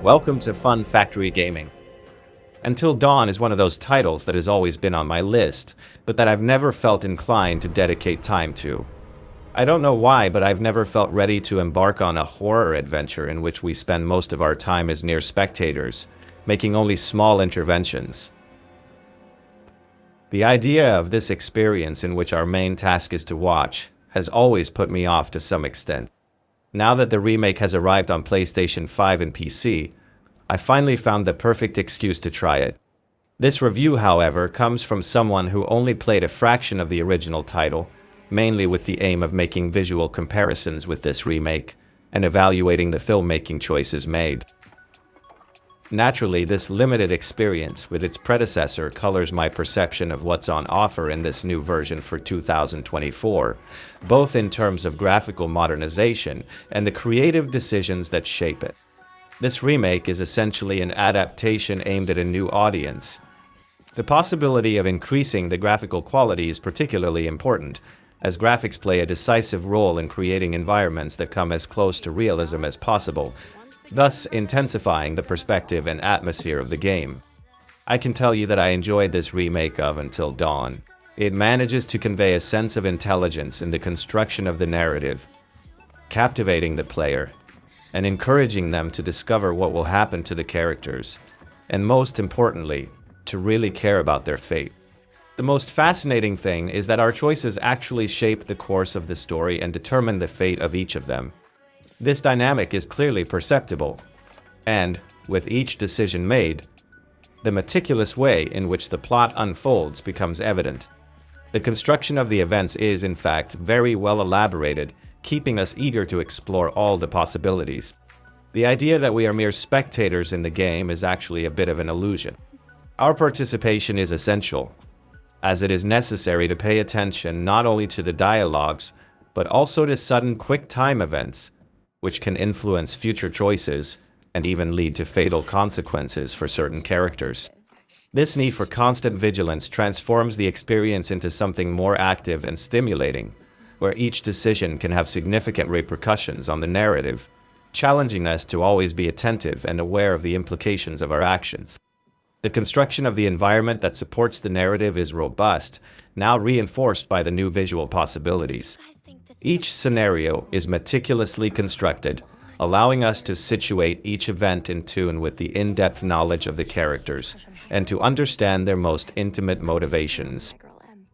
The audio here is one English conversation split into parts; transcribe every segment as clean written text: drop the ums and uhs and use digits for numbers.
Welcome to Fun Factory Gaming. Until Dawn is one of those titles that has always been on my list, but that I've never felt inclined to dedicate time to. I don't know why, but I've never felt ready to embark on a horror adventure in which we spend most of our time as near spectators, making only small interventions. The idea of this experience in which our main task is to watch has always put me off to some extent. Now that the remake has arrived on PlayStation 5 and PC, I finally found the perfect excuse to try it. This review, however, comes from someone who only played a fraction of the original title, mainly with the aim of making visual comparisons with this remake and evaluating the filmmaking choices made. Naturally, this limited experience with its predecessor colors my perception of what's on offer in this new version for 2024, both in terms of graphical modernization and the creative decisions that shape it. This remake is essentially an adaptation aimed at a new audience. The possibility of increasing the graphical quality is particularly important, as graphics play a decisive role in creating environments that come as close to realism as possible, thus intensifying the perspective and atmosphere of the game. I can tell you that I enjoyed this remake of Until Dawn. It manages to convey a sense of intelligence in the construction of the narrative, captivating the player, and encouraging them to discover what will happen to the characters, and most importantly, to really care about their fate. The most fascinating thing is that our choices actually shape the course of the story and determine the fate of each of them. This dynamic is clearly perceptible, and, with each decision made, the meticulous way in which the plot unfolds becomes evident. The construction of the events is, in fact, very well elaborated, keeping us eager to explore all the possibilities. The idea that we are mere spectators in the game is actually a bit of an illusion. Our participation is essential, as it is necessary to pay attention not only to the dialogues, but also to sudden quick time events, which can influence future choices and even lead to fatal consequences for certain characters. This need for constant vigilance transforms the experience into something more active and stimulating, where each decision can have significant repercussions on the narrative, challenging us to always be attentive and aware of the implications of our actions. The construction of the environment that supports the narrative is robust, now reinforced by the new visual possibilities. Each scenario is meticulously constructed, allowing us to situate each event in tune with the in-depth knowledge of the characters and to understand their most intimate motivations.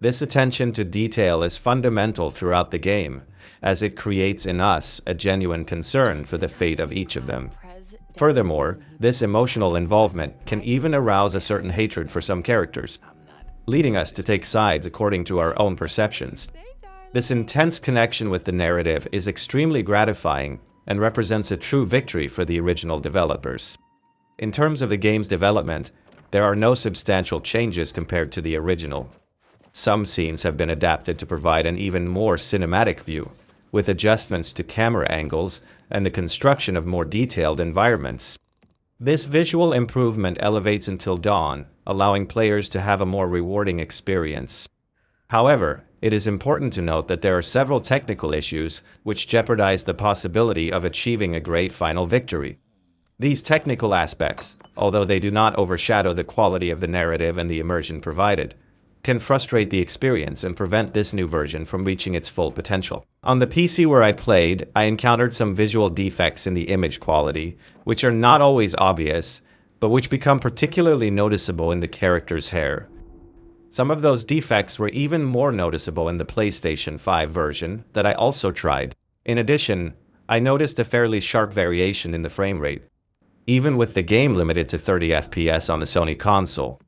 This attention to detail is fundamental throughout the game, as it creates in us a genuine concern for the fate of each of them. Furthermore, this emotional involvement can even arouse a certain hatred for some characters, leading us to take sides according to our own perceptions. This intense connection with the narrative is extremely gratifying and represents a true victory for the original developers. In terms of the game's development, there are no substantial changes compared to the original. Some scenes have been adapted to provide an even more cinematic view, with adjustments to camera angles and the construction of more detailed environments. This visual improvement elevates Until Dawn, allowing players to have a more rewarding experience. However, it is important to note that there are several technical issues which jeopardize the possibility of achieving a great final victory. These technical aspects, although they do not overshadow the quality of the narrative and the immersion provided, can frustrate the experience and prevent this new version from reaching its full potential. On the PC where I played, I encountered some visual defects in the image quality, which are not always obvious, but which become particularly noticeable in the character's hair. Some of those defects were even more noticeable in the PlayStation 5 version that I also tried. In addition, I noticed a fairly sharp variation in the frame rate, even with the game limited to 30 FPS on the Sony console.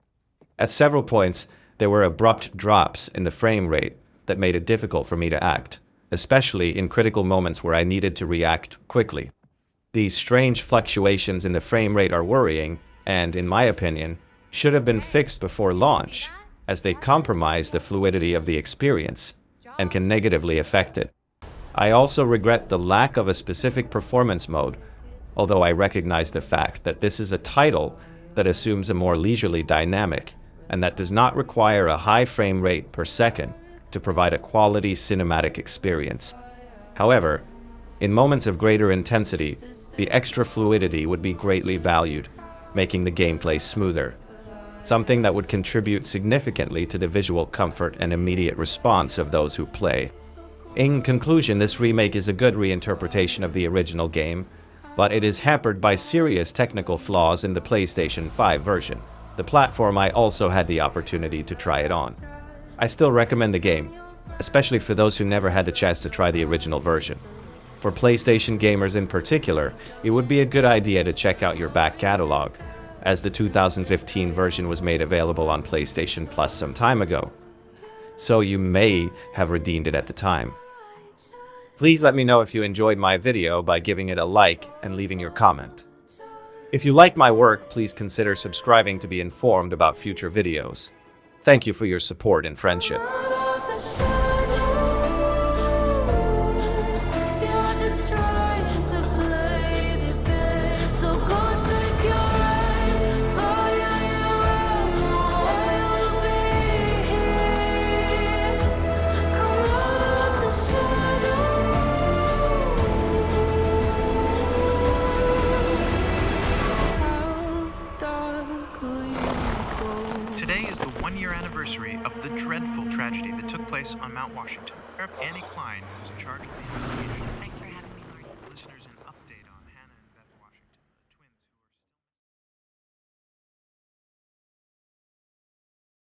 At several points, there were abrupt drops in the frame rate that made it difficult for me to act, especially in critical moments where I needed to react quickly. These strange fluctuations in the frame rate are worrying and, in my opinion, should have been fixed before launch, as they compromise the fluidity of the experience and can negatively affect it. I also regret the lack of a specific performance mode, although I recognize the fact that this is a title that assumes a more leisurely dynamic, and that does not require a high frame rate per second to provide a quality cinematic experience. However, in moments of greater intensity, the extra fluidity would be greatly valued, making the gameplay smoother, something that would contribute significantly to the visual comfort and immediate response of those who play. In conclusion, this remake is a good reinterpretation of the original game, but it is hampered by serious technical flaws in the PlayStation 5 version, the platform I also had the opportunity to try it on. I still recommend the game, especially for those who never had the chance to try the original version. For PlayStation gamers in particular, it would be a good idea to check out your back catalog, as the 2015 version was made available on PlayStation Plus some time ago, so you may have redeemed it at the time. Please let me know if you enjoyed my video by giving it a like and leaving your comment. If you like my work, please consider subscribing to be informed about future videos. Thank you for your support and friendship. Today is the one-year anniversary of the dreadful tragedy that took place on Mount Washington. Sheriff Annie Klein was in charge of the investigation.